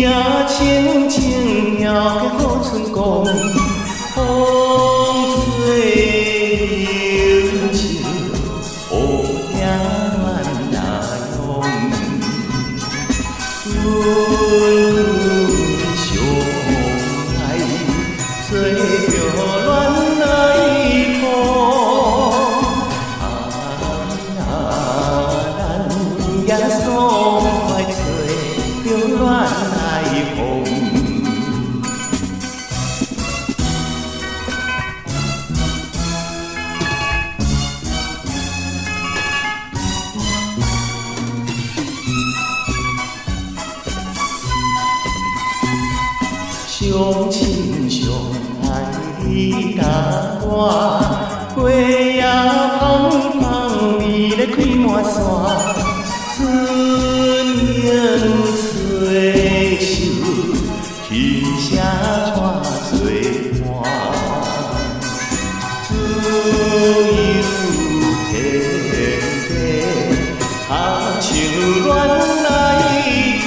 呀，青青摇个好春光，风吹柳树，乌影乱来风。春相爱，吹着乱来风。呀，爽快吹着乱来风。相亲相爱你甲我，花也芳芳味咧开满山。春影吹袖，去写带做伴。自由天地，啊像乱来歌。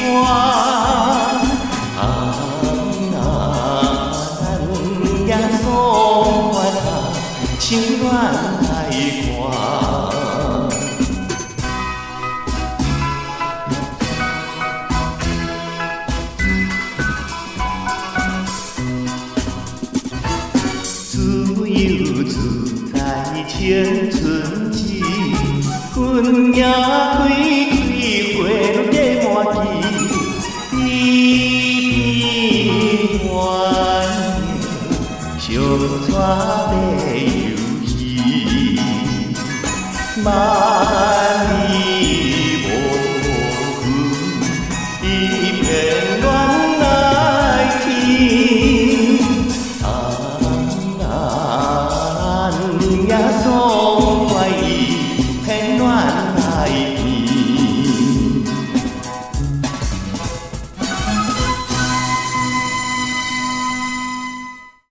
爽快像乱来歌，自由自在青春期，阮也开花落月满枝，翩翩相带游戏。